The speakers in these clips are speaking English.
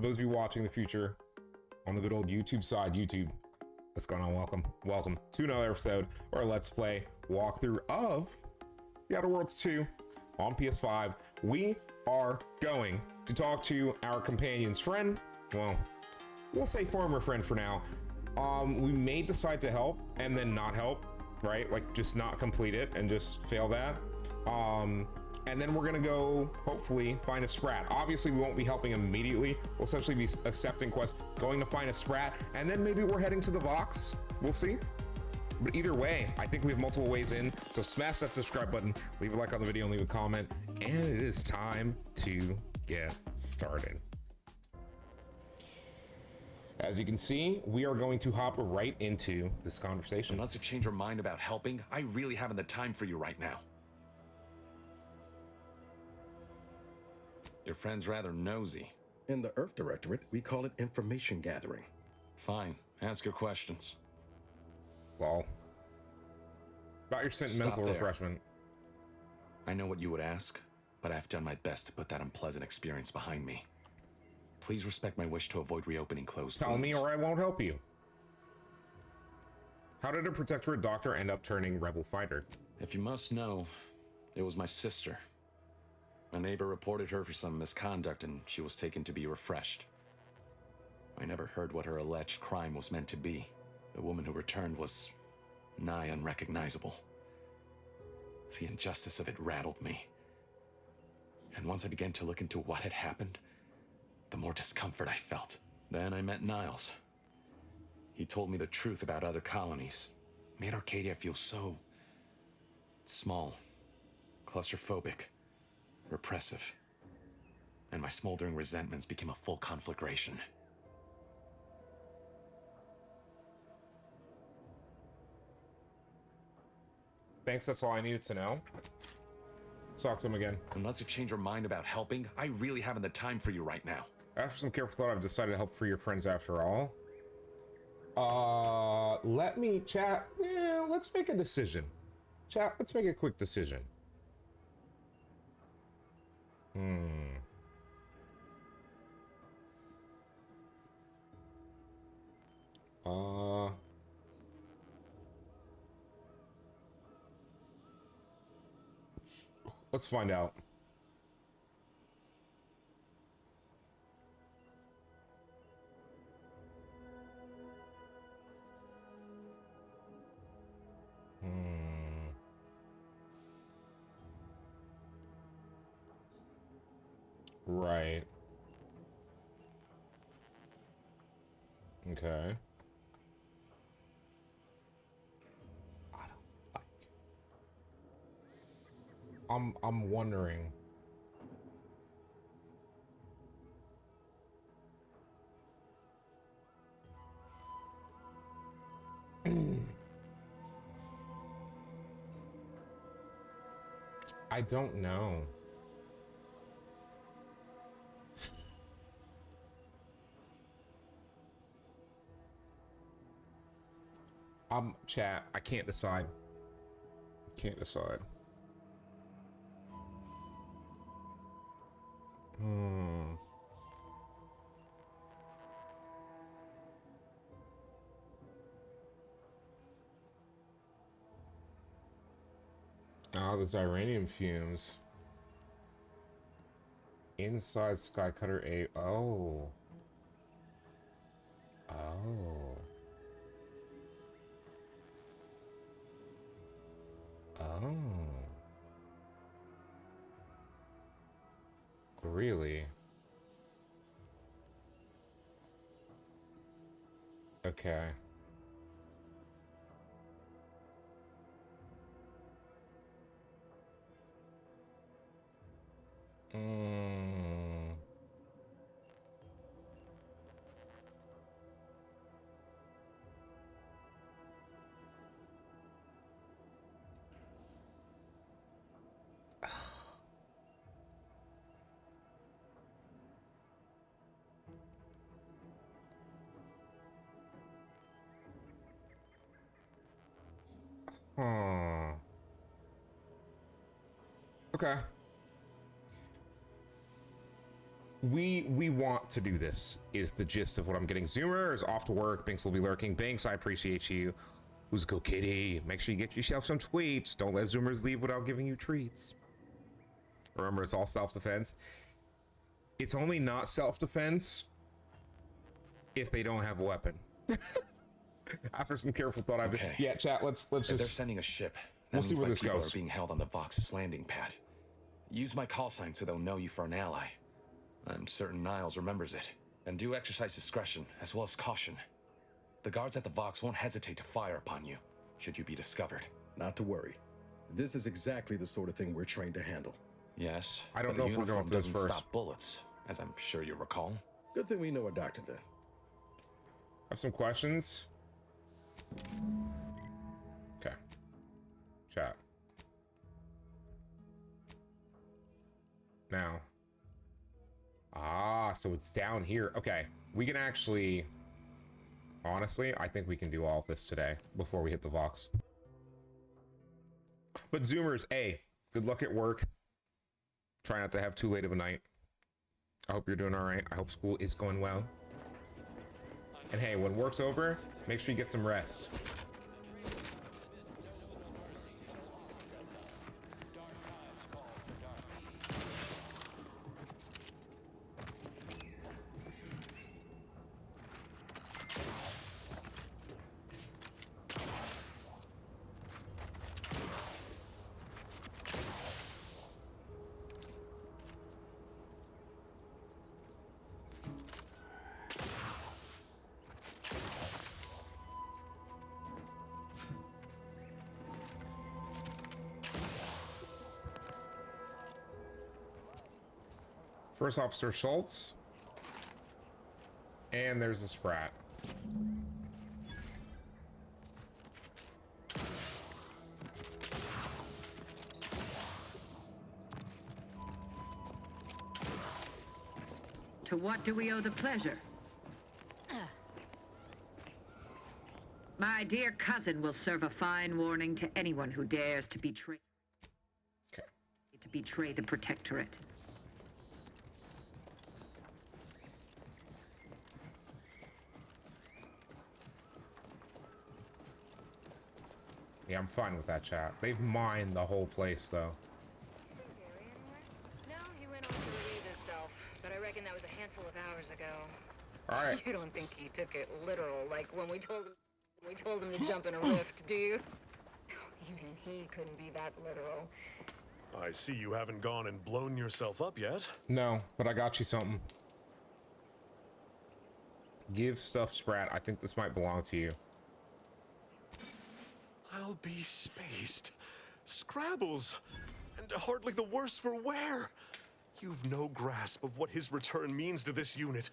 those of you watching the future on the good old YouTube side, YouTube, what's going on? Welcome to another episode or Let's Play walkthrough of The Outer Worlds 2 on PS5. We are going to talk to our companion's friend. Well, we'll say former friend for now. We may decide to help and then not help, right? Like just not complete it and just fail that. And then we're gonna go hopefully find a SPRAT. Obviously we won't be helping immediately. We'll essentially be accepting quests, going to find a SPRAT, and then maybe we're heading to the Vox. We'll see. But either way, I think we have multiple ways in. So smash that subscribe button, leave a like on the video, and leave a comment. And it is time to get started. As you can see, we are going to hop right into this conversation. Unless you've changed your mind about helping, I really haven't the time for you right now. Your friend's rather nosy. In the Earth Directorate, we call it information gathering. Fine, ask your questions. Lol. About your sentimental there. refreshment. I know what you would ask, but I've done my best to put that unpleasant experience behind me. Please respect my wish to avoid reopening closed Tell wounds. me or I won't help you. How did a Protectorate doctor end up turning rebel fighter? If you must know, it was my sister. A neighbor reported her for some misconduct and she was taken to be refreshed. I never heard what her alleged crime was meant to be. The woman who returned was nigh unrecognizable. The injustice of it rattled me. And once I began to look into what had happened, the more discomfort I felt. Then I met Niles. He told me the truth about other colonies. Made Arcadia feel so small, claustrophobic, repressive. And my smoldering resentments became a full conflagration. Thanks, that's all I needed to know. Let's talk to him again. Unless you've changed your mind about helping, I really haven't the time for you right now. After some careful thought, I've decided to help free your friends after all. Let me chat. Yeah, let's make a decision. Chat, let's make a quick decision. Let's find out. Right. Okay. I don't like. I'm wondering. I don't know. Chat, I can't decide. Can't decide. Ah, the Zyranium fumes. Inside Skycutter A. Oh. Oh. Oh. Really? Okay. Okay. we want to do this is the gist of what I'm getting. Zoomer is off to work. Binks will be lurking. Binks, I appreciate you. Who's go kitty? Make sure you get yourself some tweets. Don't let Zoomers leave without giving you treats. Remember, it's all self-defense. It's only not self-defense if they don't have a weapon. After some careful thought, I've been... Yeah, chat, let's If just... they're sending a ship, that We'll see means where my this people goes. are being held on the Vox's landing pad. Use my call sign so they'll know you for an ally. I'm certain Niles remembers it. And do exercise discretion, as well as caution. The guards at the Vox won't hesitate to fire upon you, should you be discovered. Not to worry. This is exactly the sort of thing we're trained to handle. Yes, I don't but know the if we're going uniform to this doesn't first. stop bullets, as I'm sure you recall. Good thing we know a doctor then. Have some questions? Okay. Chat. Now. Ah, so it's down here. Okay. We can actually... Honestly, I think we can do all of this today before we hit the Vox. But Zoomers, A, good luck at work. Try not to have too late of a night. I hope you're doing all right. I hope school is going well. And hey, when work's over, make sure you get some rest. First Officer Schultz. And there's a SPRAT. To what do we owe the pleasure? My dear cousin will serve a fine warning to anyone who dares to betray the Protectorate. Yeah, I'm fine with that, chat. They've mined the whole place, though. No, he went on to relieve himself, but I reckon that was a handful of hours ago. All right. You don't think he took it literal, like when we told him to jump in a rift, do you? Even he couldn't be that literal. I see you haven't gone and blown yourself up yet. No, but I got you something. Give stuff, Sprat. I think this might belong to you. I'll be spaced. Scrabbles! And hardly the worse for wear. You've no grasp of what his return means to this unit.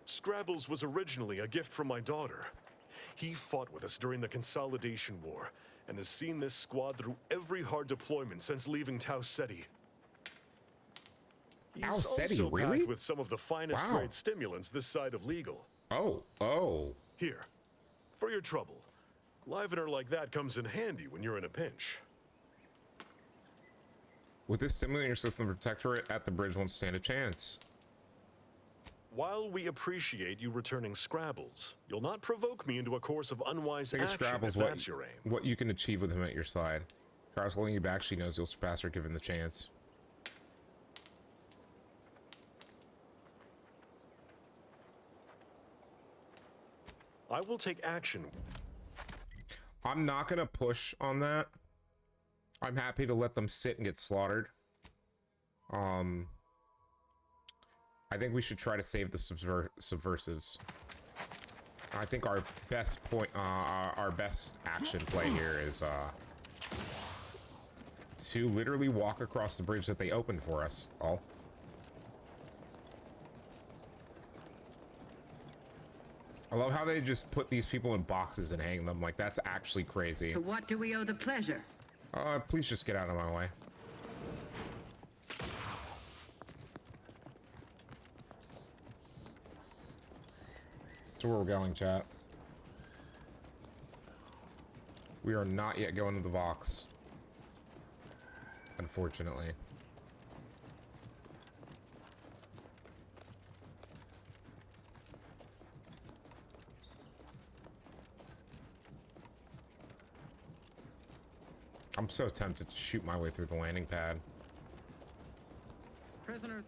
Scrabbles was originally a gift from my daughter. He fought with us during the Consolidation War, and has seen this squad through every hard deployment since leaving Tau Ceti. He's Tau Ceti, also really? packed with some of the finest Wow. grade stimulants this side of legal. Oh. Here, for your trouble. Livener like that comes in handy when you're in a pinch. With this simulator system, the Protectorate at the bridge won't stand a chance. While we appreciate you returning Scrabbles, you'll not provoke me into a course of unwise Think of action Scrabble's if that's your aim. what you can achieve with him at your side. Car's holding you back. She knows you'll surpass her given the chance. I will take action. I'm not gonna push on that. I'm happy to let them sit and get slaughtered. I think we should try to save the subversives. I think our best our best action play here is to literally walk across the bridge that they opened for us. All. I love how they just put these people in boxes and hang them. Like, that's actually crazy. To what do we owe the pleasure? Please just get out of my way. To where we're going, chat. We are not yet going to the Vox. Unfortunately. I'm so tempted to shoot my way through the landing pad. Prisoner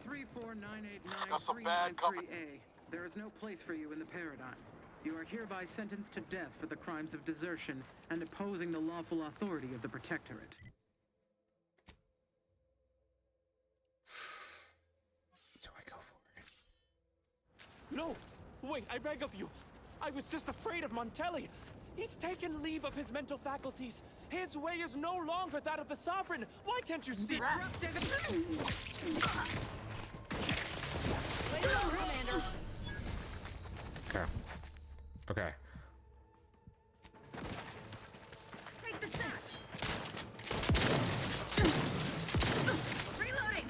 Got some bad company. 3499393A. There is no place for you in the paradigm. You are hereby sentenced to death for the crimes of desertion and opposing the lawful authority of the Protectorate. Do I go for it? No! Wait, I beg of you! I was just afraid of Montelli! He's taken leave of his mental faculties! His way is no longer that of the Sovereign! Why can't you see? Okay. Okay. Take the shot. Reloading.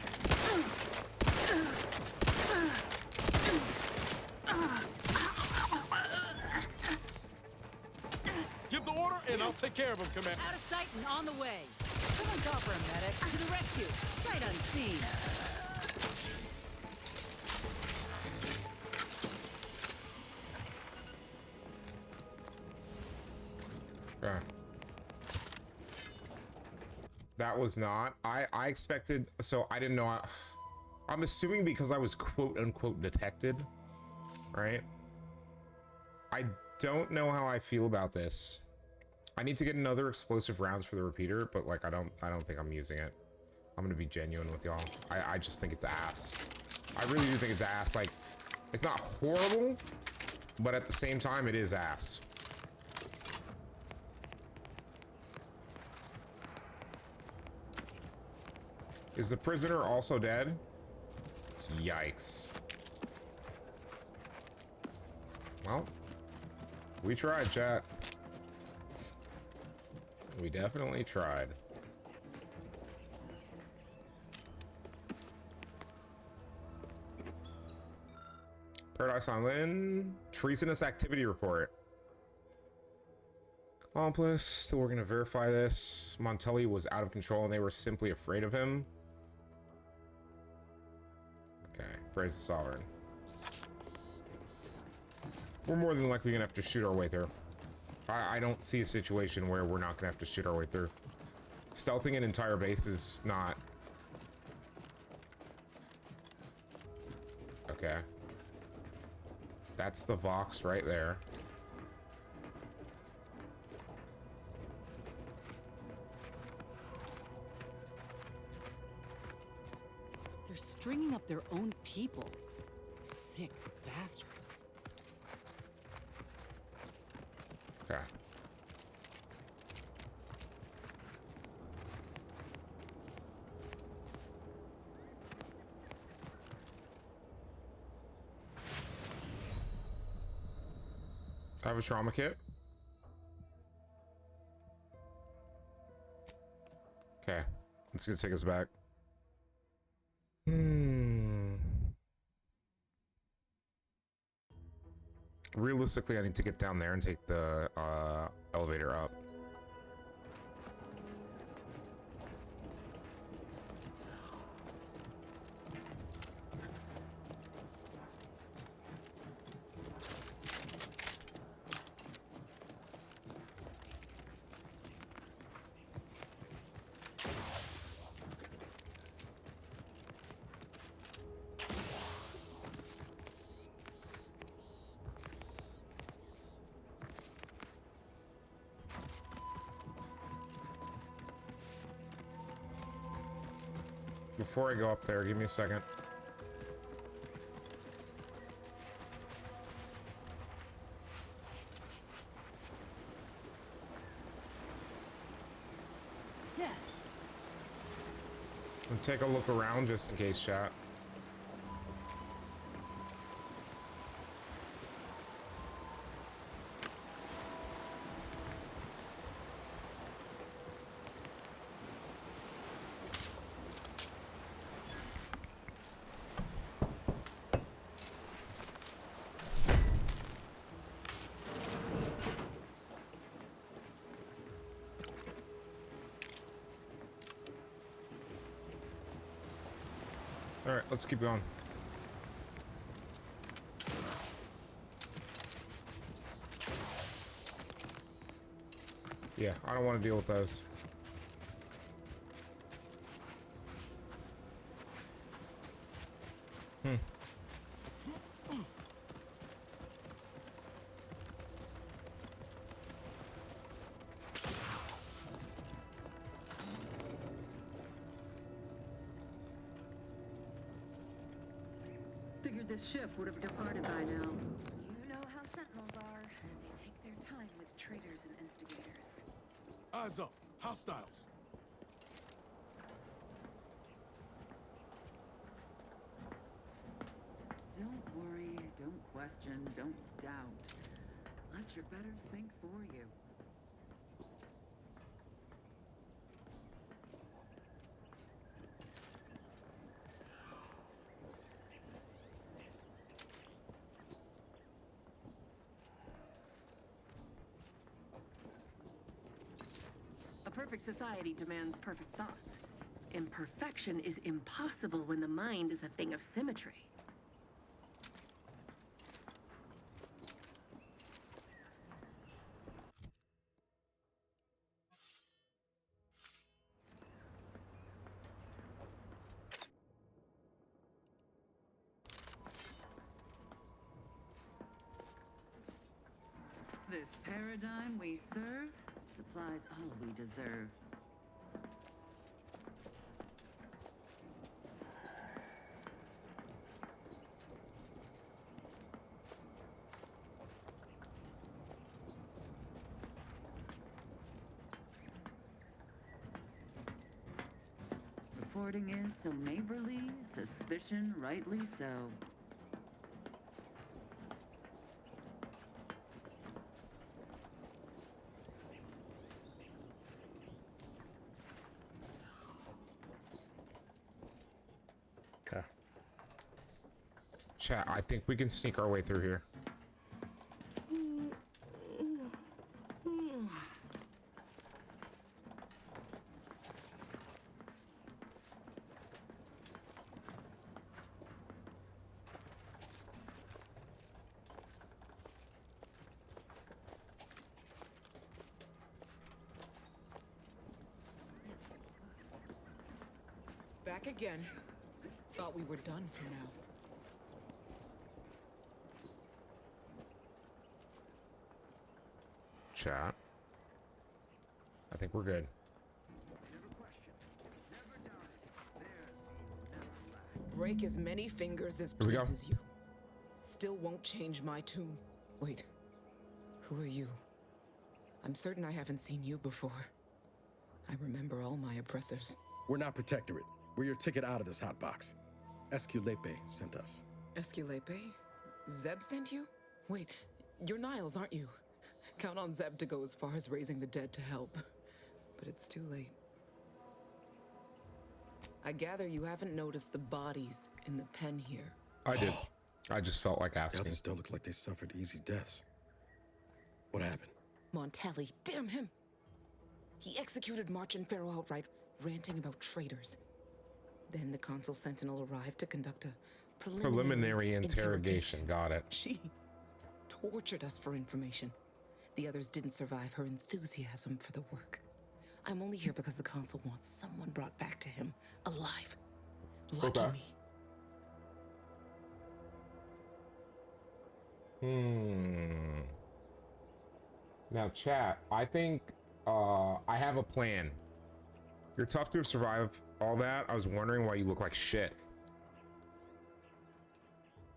Give the order, and I'll take care of him, Commander. Out of sight and on the way. Someone call for a medic. To the rescue. Sight unseen. Okay. That was not. I expected. So I didn't know. I'm assuming because I was quote unquote detected, right? I don't know how I feel about this. I need to get another explosive rounds for the repeater, but like I don't think I'm using it. I'm gonna be genuine with y'all. I just think it's ass. I really do think it's ass. Like, it's not horrible, but at the same time, it is ass. Is the prisoner also dead? Yikes. Well, we tried, chat. We definitely tried. Paradise Island treasonous activity report. Accomplice, still working to verify this. Montelli was out of control and they were simply afraid of him. Okay, praise the Sovereign. We're more than likely gonna have to shoot our way through. I don't see a situation where we're not gonna have to shoot our way through. Stealthing an entire base is not. Okay. That's the Vox right there. They're stringing up their own people. Sick bastards. Okay. I have a trauma kit. Okay, it's gonna take us back. Realistically, I need to get down there and take the elevator up. Before I go up there, give me a second. Yeah. And take a look around just in case, chat. All right, let's keep going. Yeah, I don't want to deal with those. Figured this ship would have departed by now. You know how Sentinels are. They take their time with traitors and instigators. Eyes up. Hostiles. Don't worry, don't question, don't doubt. Let your betters think for you. A perfect society demands perfect thoughts. Imperfection is impossible when the mind is a thing of symmetry. This paradigm we serve supplies all we deserve. Reporting is so neighborly, suspicion rightly so. Okay. Chat, I think we can sneak our way through here. Back again. Thought we were done for now. Chat. I think we're good. Break as many fingers as Here we go. pleases you. Still won't change my tune. Wait. Who are you? I'm certain I haven't seen you before. I remember all my oppressors. We're not Protectorate. We're your ticket out of this hotbox. Esculepe sent us. Esculepe? Zeb sent you? Wait, you're Niles, aren't you? Count on Zeb to go as far as raising the dead to help. But it's too late. I gather you haven't noticed the bodies in the pen here. I did. I just felt like The asking. others don't look like they suffered easy deaths. What happened? Montelli, damn him! He executed March and Pharaoh outright, ranting about traitors. Then the Consul Sentinel arrived to conduct a Preliminary interrogation. Got it. She tortured us for information. The others didn't survive her enthusiasm for the work. I'm only here because the Consul wants someone brought back to him, alive. Lucky Okay. me. Now, chat, I think I have a plan. You're tough to have survived all that. I was wondering why you look like shit.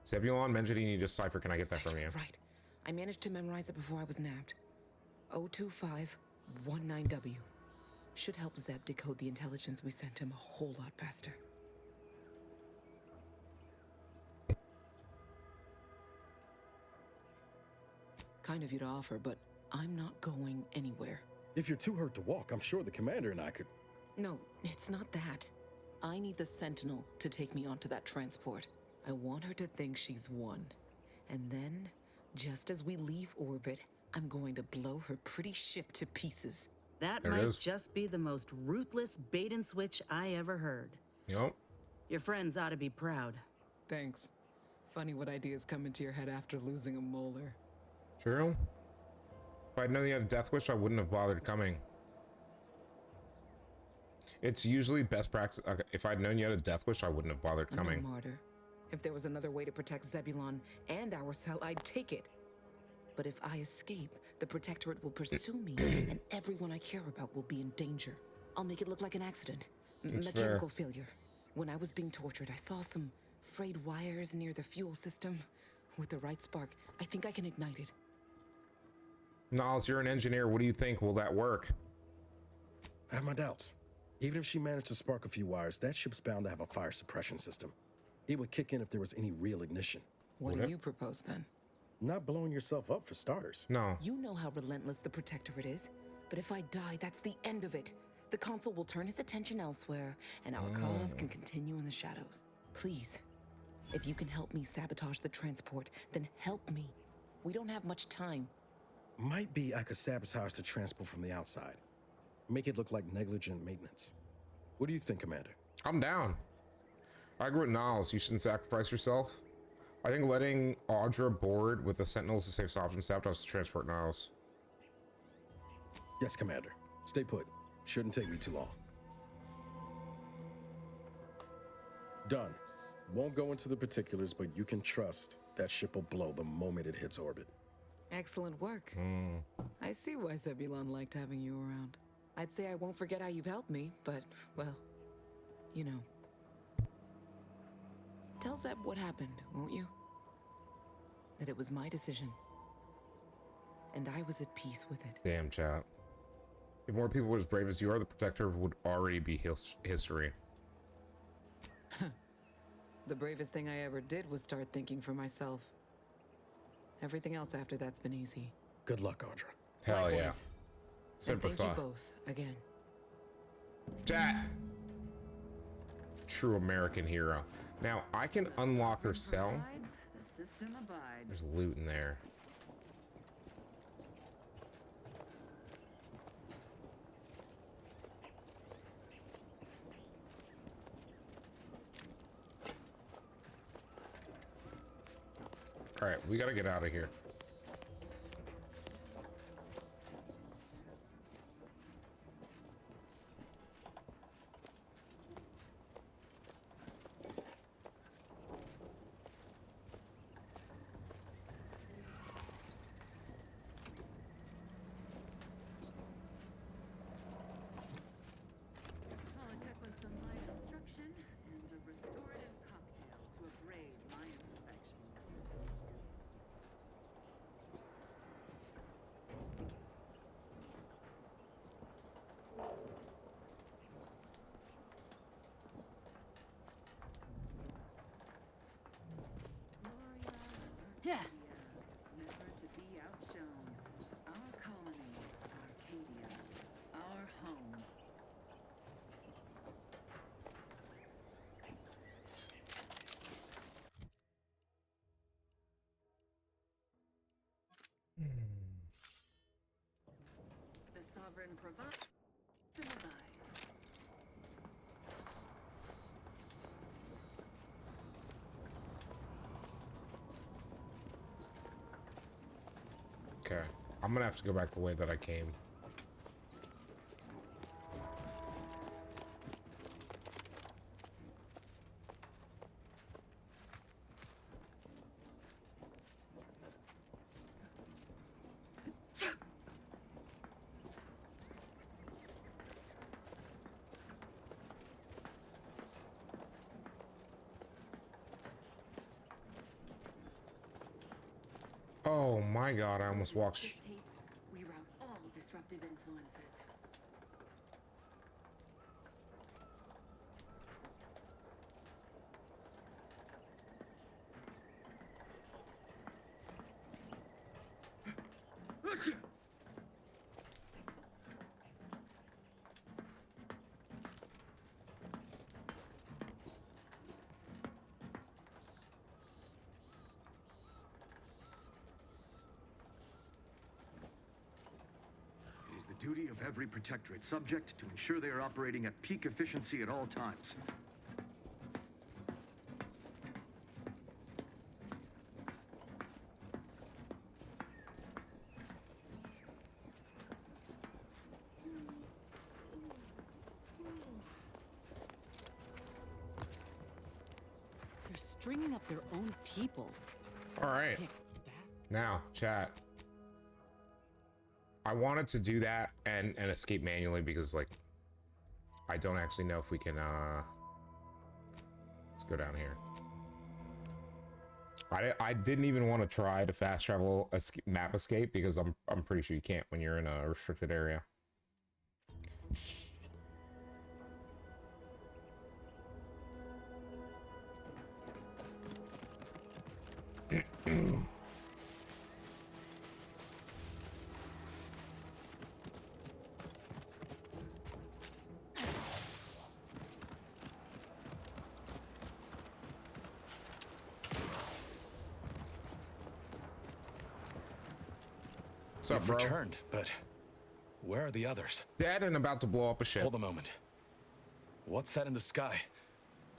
Zebulon mentioned he needed a cipher. Can I get that from you? Right. I managed to memorize it before I was nabbed. 02519W. Should help Zeb decode the intelligence we sent him a whole lot faster. Kind of you to offer, but I'm not going anywhere. If you're too hurt to walk, I'm sure the commander and I could... No, it's not that. I need the Sentinel to take me onto that transport. I want her to think she's won. And then, just as we leave orbit, I'm going to blow her pretty ship to pieces. That There it might is. just be the most ruthless bait and switch I ever heard. Yep. Your friends ought to be proud. Thanks. Funny what ideas come into your head after losing a molar. True. If I'd known you had a death wish, I wouldn't have bothered coming. It's usually best practice. Okay, if I'd known you had a death wish, I wouldn't have bothered I'm coming. no martyr. If there was another way to protect Zebulon and our cell, I'd take it. But if I escape, the Protectorate will pursue me, and everyone I care about will be in danger. I'll make it look like an accident. Mechanical failure. When I was being tortured, I saw some frayed wires near the fuel system. With the right spark, I think I can ignite it. Niles, you're an engineer. What do you think? Will that work? I have my doubts. Even if she managed to spark a few wires, that ship's bound to have a fire suppression system. It would kick in if there was any real ignition. What do you propose then? Not blowing yourself up for starters. No. You know how relentless the Protectorate is. But if I die, that's the end of it. The Consul will turn his attention elsewhere, and our cause can continue in the shadows. Please, if you can help me sabotage the transport, then help me. We don't have much time. Might be I could sabotage the transport from the outside. Make it look like negligent maintenance. What do you think, Commander? I'm down. I agree with Niles. You shouldn't sacrifice yourself. I think letting Audra board with the Sentinels is the safest option. Sabotage the transport, Niles. Yes, Commander. Stay put. Shouldn't take me too long. Done. Won't go into the particulars, but you can trust that ship will blow the moment it hits orbit. Excellent work. I see why Zebulon liked having you around. I'd say I won't forget how you've helped me, but, well, you know. Tell Zeb what happened, won't you? That it was my decision. And I was at peace with it. Damn, chat. If more people were as brave as you are, the Protector would already be history. The bravest thing I ever did was start thinking for myself. Everything else after that's been easy. Good luck, Audra. Hell Likewise. yeah. And thank Simplify. you both, again. Chat. True American hero. Now, I can unlock her cell. The system abides. There's loot in there. All right, we gotta get out of here. Politics with some light instruction and a restorative cocktail to abrade my imperfections. Yeah. Never to be outshone. Our colony, Arcadia, our home. The sovereign provides and abides. Okay, I'm gonna have to go back the way that I came. Oh my god, I almost walked. Dictates, we rout all disruptive influences. It is the duty of every Protectorate subject to ensure they are operating at peak efficiency at all times. stringing up their own people. All right. Sick Now, chat. I wanted to do that and escape manually because, like, I don't actually know if we can, let's go down here. I didn't even want to try to fast travel map escape because I'm pretty sure you can't when you're in a restricted area. What's up, You've bro? returned, but where are the others? Dead and about to blow up a ship. Hold a moment. What's that in the sky?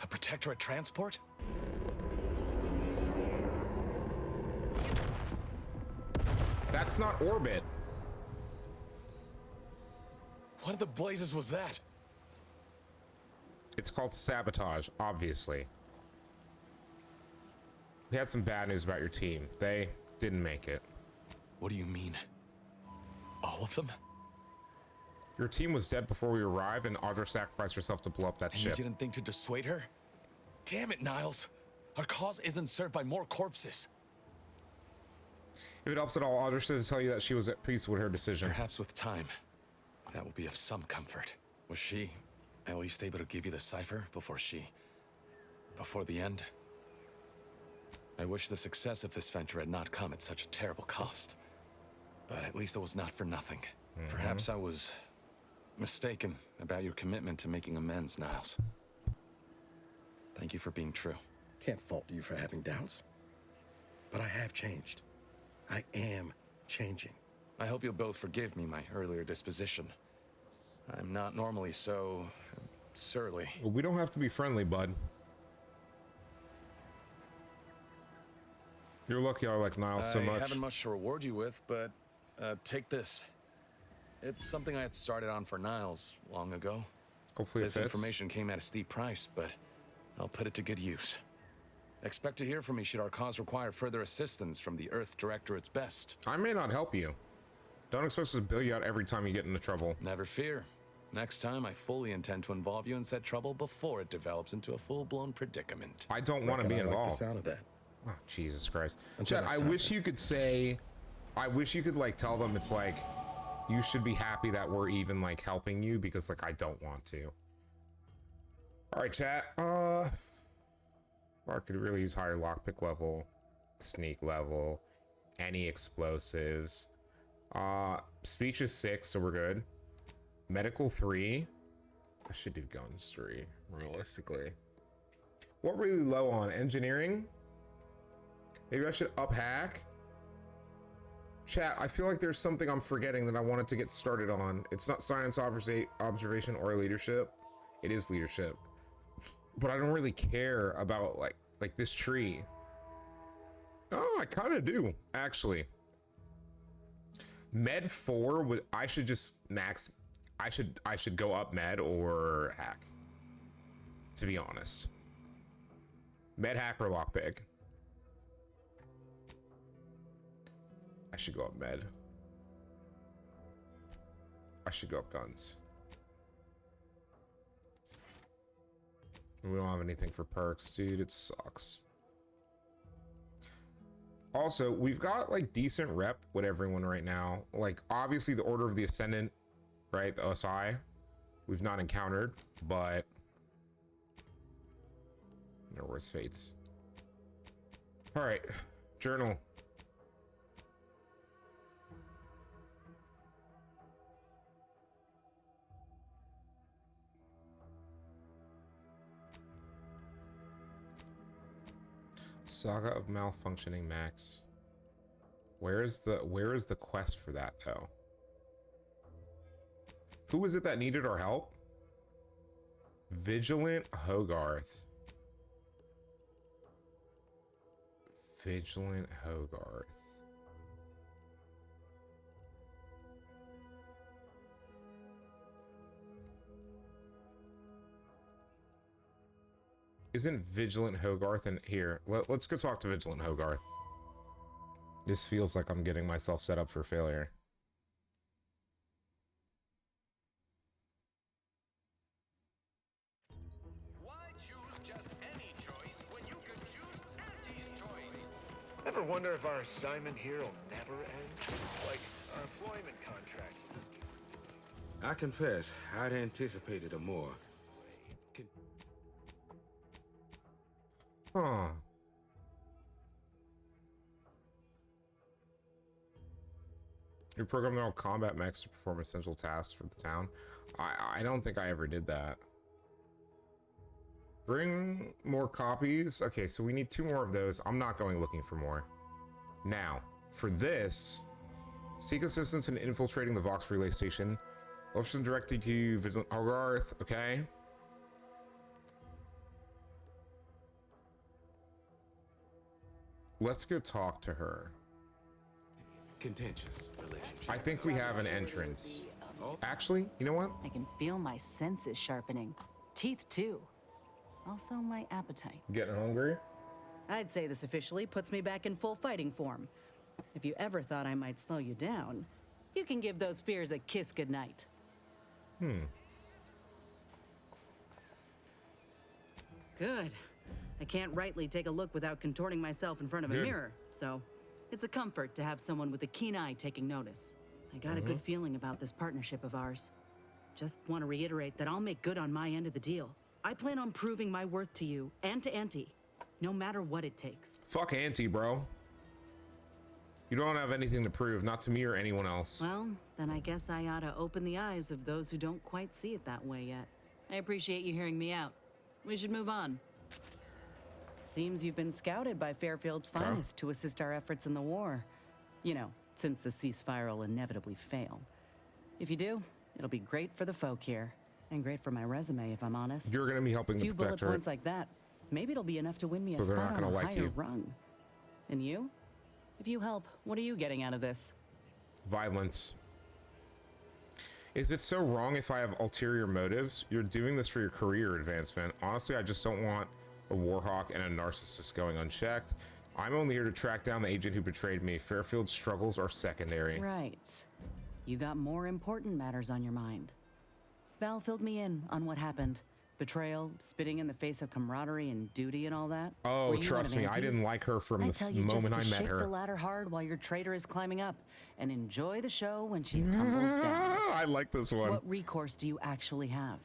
A protectorate transport? That's not orbit. What in the blazes was that? It's called sabotage, obviously. We had some bad news about your team. They didn't make it. What do you mean? All of them? Your team was dead before we arrived, and Audra sacrificed herself to blow up that And ship. you didn't think to dissuade her? Damn it, Niles. Our cause isn't served by more corpses. If it helps at all, Audra said to tell you that she was at peace with her decision. Perhaps with time, that will be of some comfort. Was she at least able to give you the cipher before the end? I wish the success of this venture had not come at such a terrible cost. But at least it was not for nothing. Perhaps I was mistaken about your commitment to making amends, Niles. Thank you for being true. Can't fault you for having doubts. But I have changed. I am changing. I hope you'll both forgive me my earlier disposition. I'm not normally so surly. Well, we don't have to be friendly, bud. You're lucky I like Niles so much. I haven't much to reward you with, but take this. It's something I had started on for Niles long ago. Hopefully it This fits. information came at a steep price, but I'll put it to good use. Expect to hear from me should our cause require further assistance from the Earth Directorate's best. I may not help you. Don't expect us to bail you out every time you get into trouble. Never fear. Next time, I fully intend to involve you in said trouble before it develops into a full-blown predicament. I don't want to be involved. I like the sound of that. Oh, Jesus Christ. Until Chad, next I time, wish you could say, I wish you could like tell them it's like, you should be happy that we're even like helping you because like I don't want to. All right, chat. I could really use higher lockpick level, sneak level, any explosives. Speech is 6, so we're good. Medical 3. I should do guns 3, realistically. What really low on? Engineering? Maybe I should up hack? Chat, I feel like there's something I'm forgetting that I wanted to get started on. It's not science, observation, or leadership. It is leadership. But I don't really care about like this tree. Oh, I kind of do, actually. Med 4 would, I should just max, I should go up med or hack, to be honest. Med, hack, or lockpick. I should go up med. I should go up guns. We don't have anything for perks, dude. It sucks. Also, we've got like decent rep with everyone right now. Like obviously the Order of the Ascendant, right? The OSI, we've not encountered, but no worse fates. All right, journal. Saga of Malfunctioning Max. Where is the quest for that though? Who was it that needed our help? Vigilant Hogarth. Vigilant Hogarth. Isn't Vigilant Hogarth in here? Let's go talk to Vigilant Hogarth. This feels like I'm getting myself set up for failure. Why choose just any choice when you could choose Auntie's choice? Ever wonder if our assignment here will never end? Like our employment contract. I confess, I'd anticipated a more... Huh. You program their own combat mechs to perform essential tasks for the town. I don't think I ever did that. Bring more copies. Okay, so we need 2 more of those. I'm not going looking for more. Now, for this, seek assistance in infiltrating the Vox relay station. Officers directed to Vigilant Hogarth. Okay. Let's go talk to her. Contentious relationship. I think we have an entrance. Actually, you know what? I can feel my senses sharpening. Teeth, too. Also, my appetite. Getting hungry? I'd say this officially puts me back in full fighting form. If you ever thought I might slow you down, you can give those fears a kiss goodnight. Good. I can't rightly take a look without contorting myself in front of a mirror, so it's a comfort to have someone with a keen eye taking notice. I got a good feeling about this partnership of ours. Just want to reiterate that I'll make good on my end of the deal. I plan on proving my worth to you and to Auntie, no matter what it takes. Fuck Auntie, bro. You don't have anything to prove, not to me or anyone else. Well, then I guess I ought to open the eyes of those who don't quite see it that way yet. I appreciate you hearing me out. We should move on. Seems you've been scouted by Fairfield's finest to assist our efforts in the war. You know, since the ceasefire will inevitably fail. If you do, it'll be great for the folk here. And great for my resume, if I'm honest. You're gonna be helping the few bullet Protectorate. points like that, maybe it'll be enough to win me So a they're not spot on gonna a like higher you. rung. And you? If you help, what are you getting out of this? Violence. Is it so wrong if I have ulterior motives? You're doing this for your career advancement. Honestly, I just don't want a warhawk and a narcissist going unchecked. I'm only here to track down the agent who betrayed me. Fairfield's struggles are secondary. Right. You got more important matters on your mind. Val filled me in on what happened. Betrayal, spitting in the face of camaraderie and duty and all that. Oh, Were you trust one me, of I didn't Auntie's? like her from I the tell you moment I just to met shake her. the ladder hard while your traitor is climbing up, and enjoy the show when she tumbles down. I like this one. What recourse do you actually have?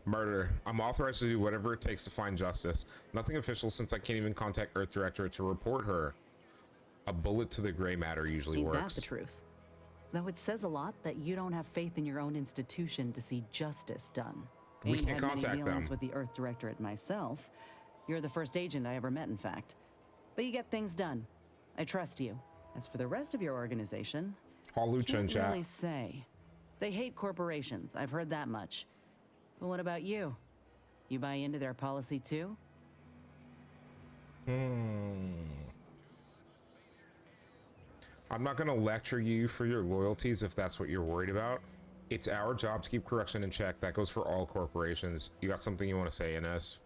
Murder. I'm authorized to do whatever it takes to find justice. Nothing official since I can't even contact Earth Directorate to report her. A bullet to the gray matter usually Ain't that works. the truth? Though it says a lot that you don't have faith in your own institution to see justice done. We Ain't can't had many contact dealings them. with the Earth Directorate myself. You're the first agent I ever met, in fact. But you get things done. I trust you. As for the rest of your organization, Halucha in can't chat. really say. They hate corporations. I've heard that much. But what about you? You buy into their policy too? I'm not going to lecture you for your loyalties if that's what you're worried about. It's our job to keep corruption in check. That goes for all corporations. You got something you want to say, Ines?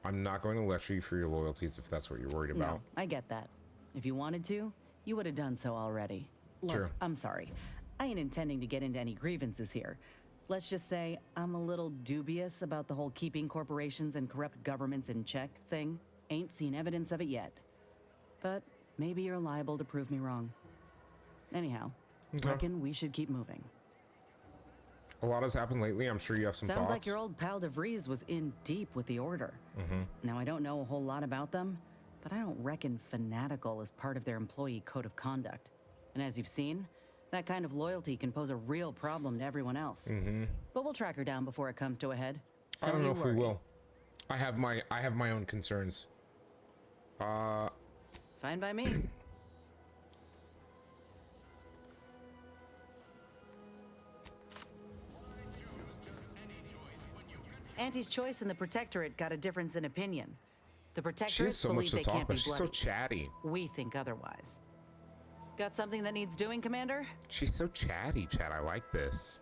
I'm not going to lecture you for your loyalties if that's what you're worried about. No, I get that. If you wanted to, you would have done so already. Look, Sure. I'm sorry. I ain't intending to get into any grievances here. Let's just say I'm a little dubious about the whole keeping corporations and corrupt governments in check thing. Ain't seen evidence of it yet. But maybe you're liable to prove me wrong. Anyhow, Okay. reckon we should keep moving. A lot has happened lately. I'm sure you have some Sounds thoughts. like your old pal DeVries was in deep with the Order. Now, I don't know a whole lot about them, but I don't reckon fanatical is part of their employee code of conduct. And as you've seen, that kind of loyalty can pose a real problem to everyone else. But we'll track her down before it comes to a head. I don't you know if we worry. will. I have my own concerns. Fine by me. Auntie's choice and the Protectorate got a difference in opinion. The She Protectorate has so believe much to they talk can't be about. She's so bloody. chatty. We think otherwise. Got something that needs doing, Commander? She's so chatty, Chad. I like this.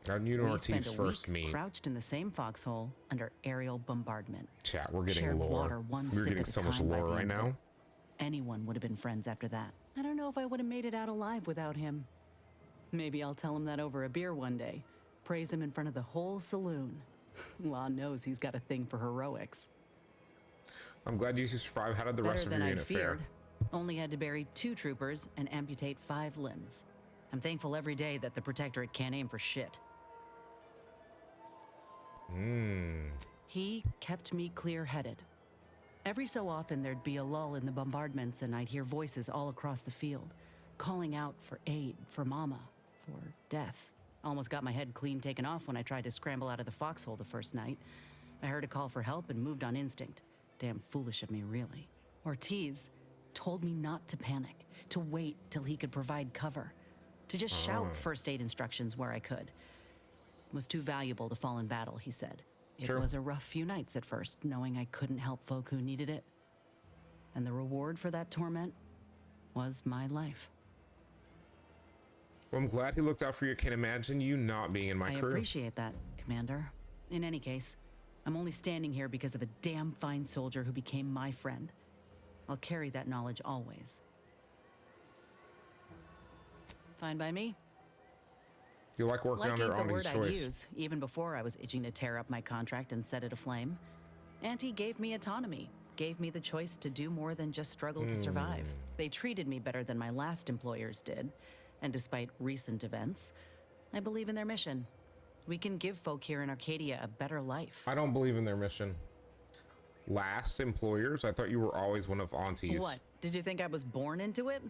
You and We Ortiz spent a first week meet. crouched in the same foxhole under aerial bombardment. Chat, we're getting Shared lore. water one We're sip getting at a so much time by lore the right end of now. it. Anyone would have been friends after that. I don't know if I would have made it out alive without him. Maybe I'll tell him that over a beer one day. Praise him in front of the whole saloon. Law knows he's got a thing for heroics. I'm glad you survived. How did the rest Better of than your I'd unit fare? feared. Only had to bury 2 troopers and amputate 5 limbs. I'm thankful every day that the Protectorate can't aim for shit. He kept me clear-headed. Every so often there'd be a lull in the bombardments and I'd hear voices all across the field, calling out for aid, for mama, for death. Almost got my head clean taken off when I tried to scramble out of the foxhole the first night. I heard a call for help and moved on instinct. Damn foolish of me, really. Ortiz told me not to panic, to wait till he could provide cover, to just shout first aid instructions where I could. It was too valuable to fall in battle, he said. It was a rough few nights at first, knowing I couldn't help folk who needed it. And the reward for that torment was my life. Well, I'm glad he looked out for you. I can't imagine you not being in my crew. I appreciate that, Commander. In any case, I'm only standing here because of a damn fine soldier who became my friend. I'll carry that knowledge always. Fine by me. You like working Lucky under the word Auntie's I'd choice. use, even before I was itching to tear up my contract and set it aflame. Auntie gave me autonomy, gave me the choice to do more than just struggle to survive. They treated me better than my last employers did, and despite recent events, I believe in their mission. We can give folk here in Arcadia a better life. I don't believe in their mission. Last employers? I thought you were always one of Auntie's. What? Did you think I was born into it?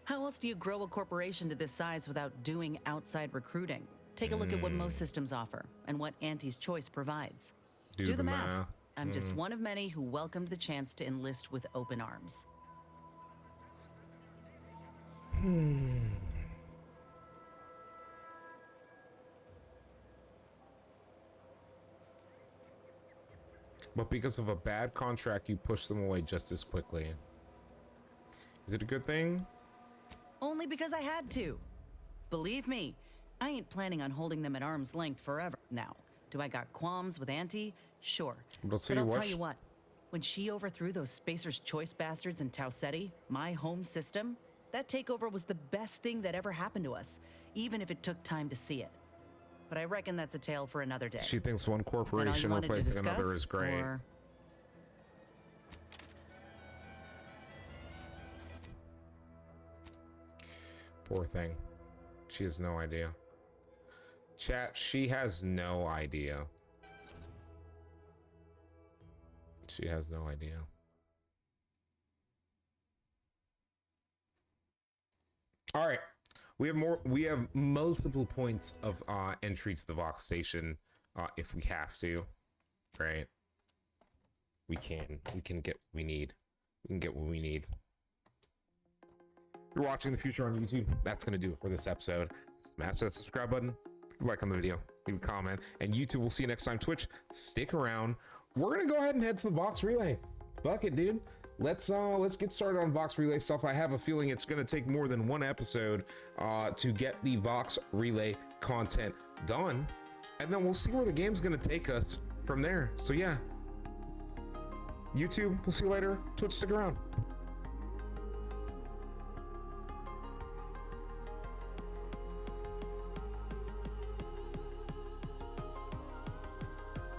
How else do you grow a corporation to this size without doing outside recruiting? Take a look at what most systems offer and what Auntie's Choice provides. Do the math. I'm just one of many who welcomed the chance to enlist with open arms. But because of a bad contract, you push them away just as quickly. Is it a good thing? Only because I had to. Believe me, I ain't planning on holding them at arm's length forever. Now, do I got qualms with Auntie? Sure. But I'll tell you what, when she overthrew those Spacer's Choice bastards in Tau Ceti, my home system, that takeover was the best thing that ever happened to us, even if it took time to see it. But I reckon that's a tale for another day. She thinks one corporation replacing another is great. Poor thing. She has no idea. Chat, she has no idea. She has no idea. All right. We have multiple points of entry to the Vox station if we have to. Right? We can get what we need. We can get what we need. If you're watching the future on YouTube, that's going to do it for this episode. Smash that subscribe button, like on the video, leave a comment, and YouTube, we'll see you next time. Twitch, stick around. We're going to go ahead and head to the Vox Relay. Fuck it, dude. Let's get started on Vox Relay stuff. I have a feeling it's going to take more than one episode to get the Vox Relay content done, and then we'll see where the game's going to take us from there. So yeah, YouTube, we'll see you later. Twitch, stick around.